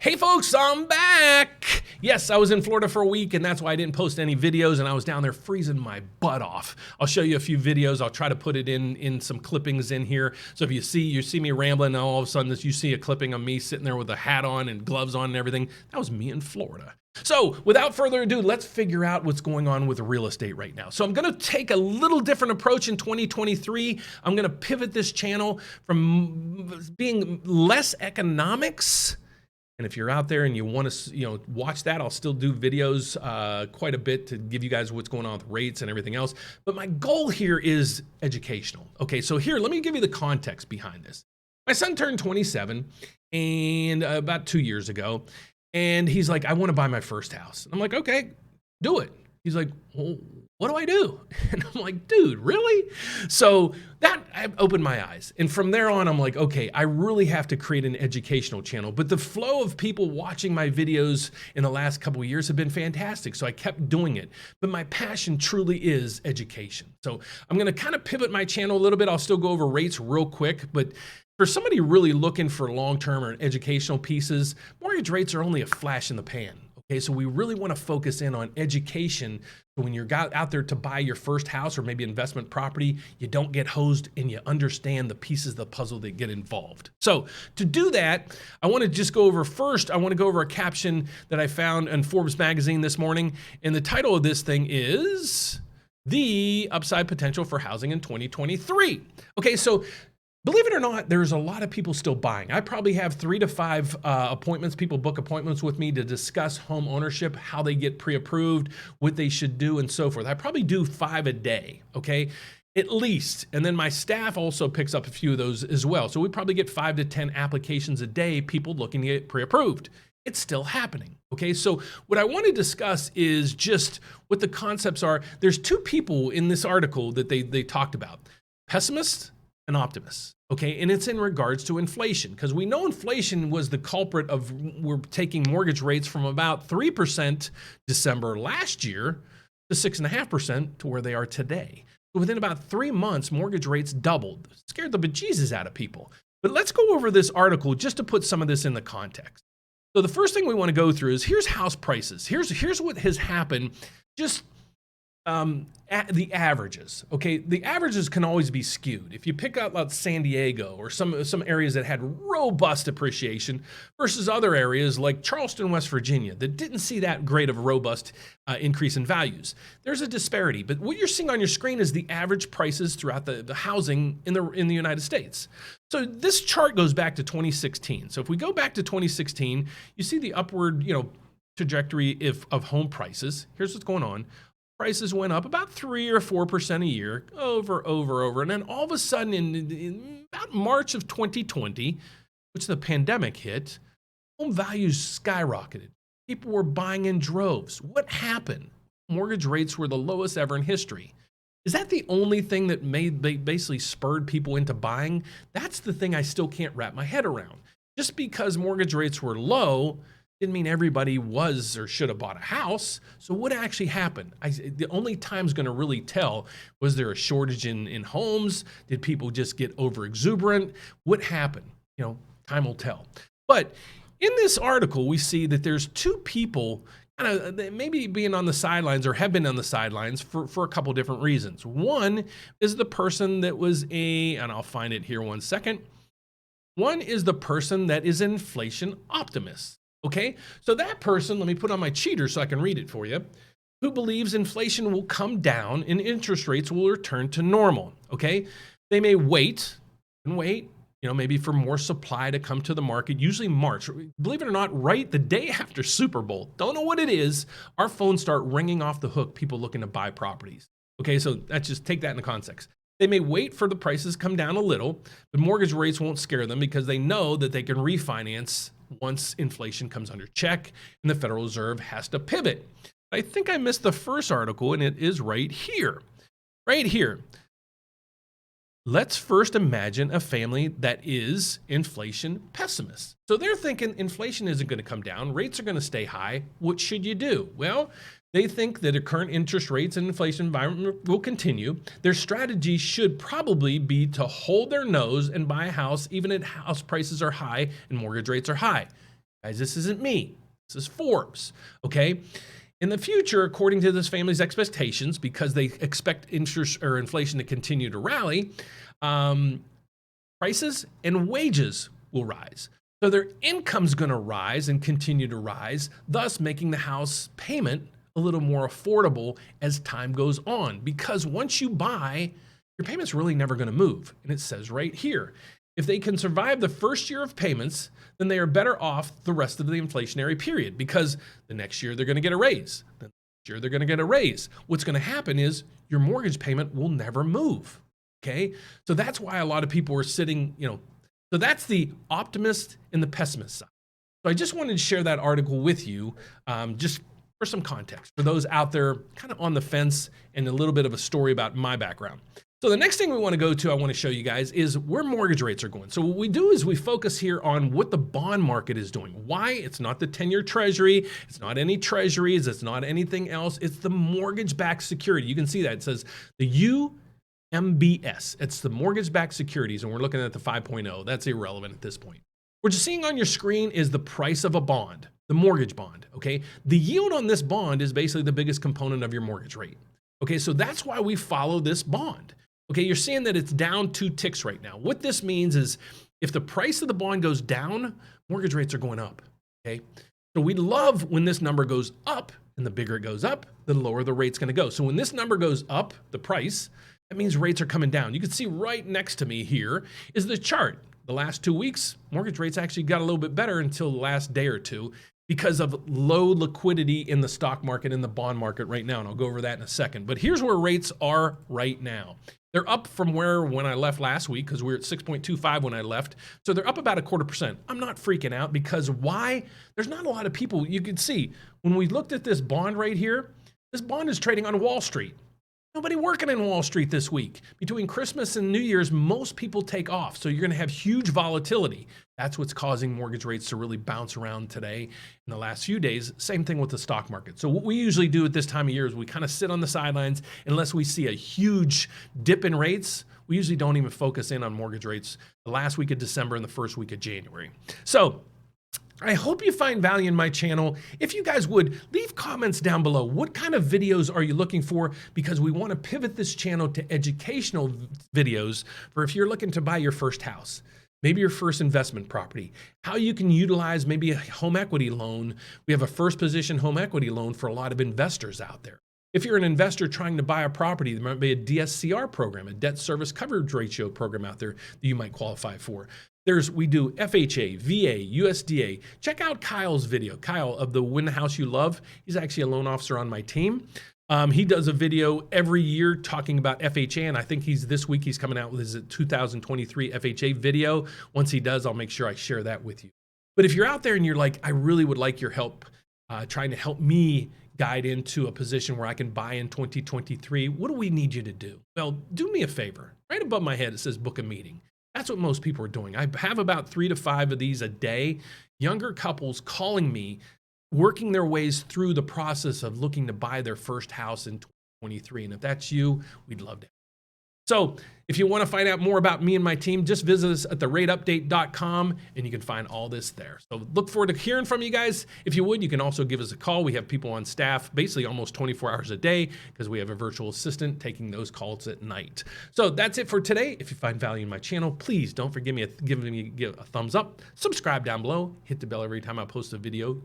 Hey folks, I'm back. Yes, I was in Florida for a week and that's why I didn't post any videos and I was down there freezing my butt off. I'll show you a few videos. I'll try to put it in some clippings in here. So if you see me rambling and all of a sudden you see a clipping of me sitting there with a hat on and gloves on and everything, that was me in Florida. So without further ado, let's figure out what's going on with real estate right now. So I'm gonna take a little different approach in 2023. I'm gonna pivot this channel from being less economics. And if you're out there and you want to, watch that, I'll still do videos quite a bit to give you guys what's going on with rates and everything else. But my goal here is educational. Okay, so here, let me give you the context behind this. My son turned 27 and about 2 years ago, and he's like, I want to buy my first house. I'm like, okay, do it. He's like, well, what do I do? And I'm like, dude, really? So that opened my eyes. And from there on, I'm like, okay, I really have to create an educational channel. But the flow of people watching my videos in the last couple of years have been fantastic. So I kept doing it. But my passion truly is education. So I'm going to kind of pivot my channel a little bit. I'll still go over rates real quick. But for somebody really looking for long-term or educational pieces, mortgage rates are only a flash in the pan. Okay, so we really want to focus in on education. So when you're out there to buy your first house or maybe investment property, you don't get hosed and you understand the pieces of the puzzle that get involved. So to do that, I want to just go over first, I want to go over a caption that I found in Forbes magazine this morning. And the title of this thing is The Upside Potential for Housing in 2023. Okay, so believe it or not, there's a lot of people still buying. I probably have 3 to 5 appointments. People book appointments with me to discuss home ownership, how they get pre-approved, what they should do, and so forth. I probably do 5 a day, okay? At least. And then my staff also picks up a few of those as well. So we probably get 5 to 10 applications a day, people looking to get pre-approved. It's still happening, okay? So what I want to discuss is just what the concepts are. There's 2 people in this article that they talked about, pessimists and optimists. Okay, and it's in regards to inflation, because we know inflation was the culprit of we're taking mortgage rates from about 3% December last year to 6.5% to where they are today. So within about 3 months, mortgage rates doubled, scared the bejesus out of people. But let's go over this article just to put some of this in the context. So the first thing we want to go through is here's house prices. Here's what has happened just the averages, okay? The averages can always be skewed. If you pick out like San Diego or some areas that had robust appreciation versus other areas like Charleston, West Virginia, that didn't see that great of a robust increase in values, there's a disparity. But what you're seeing on your screen is the average prices throughout the housing in the United States. So this chart goes back to 2016. So if we go back to 2016, you see the upward, trajectory of home prices. Here's what's going on. Prices went up about 3 or 4% a year, over. And then all of a sudden in about March of 2020, which the pandemic hit, home values skyrocketed. People were buying in droves. What happened? Mortgage rates were the lowest ever in history. Is that the only thing that basically spurred people into buying? That's the thing I still can't wrap my head around. Just because mortgage rates were low didn't mean everybody was or should have bought a house. So what actually happened? The only time's going to really tell, was there a shortage in homes? Did people just get over exuberant? What happened? Time will tell. But in this article, we see that there's 2 people kind of maybe being on the sidelines or have been on the sidelines for a couple different reasons. One is the person that was and I'll find it here one second. One is the person that is an inflation optimist. Okay, so that person, let me put on my cheater so I can read it for you, who believes inflation will come down and interest rates will return to normal. Okay, they may wait, maybe for more supply to come to the market, usually March. Believe it or not, right the day after Super Bowl, don't know what it is, our phones start ringing off the hook, people looking to buy properties. Okay, so that's just take that in the context. They may wait for the prices to come down a little, but mortgage rates won't scare them because they know that they can refinance once inflation comes under check and the Federal Reserve has to pivot. I think I missed the first article, and it is right here. Right here. Let's first imagine a family that is inflation pessimist. So they're thinking inflation isn't going to come down, rates are going to stay high. What should you do? Well, they think that the current interest rates and inflation environment will continue. Their strategy should probably be to hold their nose and buy a house even if house prices are high and mortgage rates are high. Guys, this isn't me. This is Forbes, okay? In the future, according to this family's expectations, because they expect interest or inflation to continue to rally, prices and wages will rise. So their income's gonna rise and continue to rise, thus making the house payment a little more affordable as time goes on. Because once you buy, your payment's really never gonna move. And it says right here, if they can survive the first year of payments, then they are better off the rest of the inflationary period, because the next year they're gonna get a raise. The next year they're gonna get a raise. What's gonna happen is your mortgage payment will never move, okay? So that's why a lot of people are sitting, so that's the optimist and the pessimist side. So I just wanted to share that article with you, just for some context, for those out there kind of on the fence, and a little bit of a story about my background. So the next thing we want to go to, I want to show you guys, is where mortgage rates are going. So what we do is we focus here on what the bond market is doing. Why? It's not the 10-year treasury. It's not any treasuries. It's not anything else. It's the mortgage-backed security. You can see that. It says the UMBS. It's the mortgage-backed securities, and we're looking at the 5.0. That's irrelevant at this point. What you're seeing on your screen is the price of a bond, the mortgage bond, okay? The yield on this bond is basically the biggest component of your mortgage rate. Okay, so that's why we follow this bond. Okay, you're seeing that it's down 2 ticks right now. What this means is if the price of the bond goes down, mortgage rates are going up, okay? So we love when this number goes up, and the bigger it goes up, the lower the rate's gonna go. So when this number goes up, the price, that means rates are coming down. You can see right next to me here is the chart. The last 2 weeks, mortgage rates actually got a little bit better until the last day or two because of low liquidity in the stock market and the bond market right now. And I'll go over that in a second. But here's where rates are right now. They're up from when I left last week, because we were at 6.25 when I left. So they're up about 0.25%. I'm not freaking out, because why? There's not a lot of people. You can see when we looked at this bond right here, this bond is trading on Wall Street. Nobody working in Wall Street this week. Between Christmas and New Year's, most people take off. So you're going to have huge volatility. That's what's causing mortgage rates to really bounce around today in the last few days. Same thing with the stock market. So what we usually do at this time of year is we kind of sit on the sidelines unless we see a huge dip in rates. We usually don't even focus in on mortgage rates the last week of December and the first week of January. So I hope you find value in my channel. If you guys would, leave comments down below. What kind of videos are you looking for? Because we want to pivot this channel to educational videos for if you're looking to buy your first house, maybe your first investment property, how you can utilize maybe a home equity loan. We have a first position home equity loan for a lot of investors out there. If you're an investor trying to buy a property, there might be a DSCR program, a debt service coverage ratio program out there that you might qualify for. We do FHA, VA, USDA. Check out Kyle's video. Kyle of the Win the House You Love. He's actually a loan officer on my team. He does a video every year talking about FHA, and I think this week he's coming out with his 2023 FHA video. Once he does, I'll make sure I share that with you. But if you're out there and you're like, I really would like your help trying to help me guide into a position where I can buy in 2023, what do we need you to do? Well, do me a favor. Right above my head, it says book a meeting. That's what most people are doing. I have about 3 to 5 of these a day. Younger couples calling me, working their ways through the process of looking to buy their first house in 2023. And if that's you, we'd love to. So if you want to find out more about me and my team, just visit us at therateupdate.com and you can find all this there. So look forward to hearing from you guys. If you would, you can also give us a call. We have people on staff basically almost 24 hours a day because we have a virtual assistant taking those calls at night. So that's it for today. If you find value in my channel, please don't forget give me a thumbs up, subscribe down below, hit the bell every time I post a video.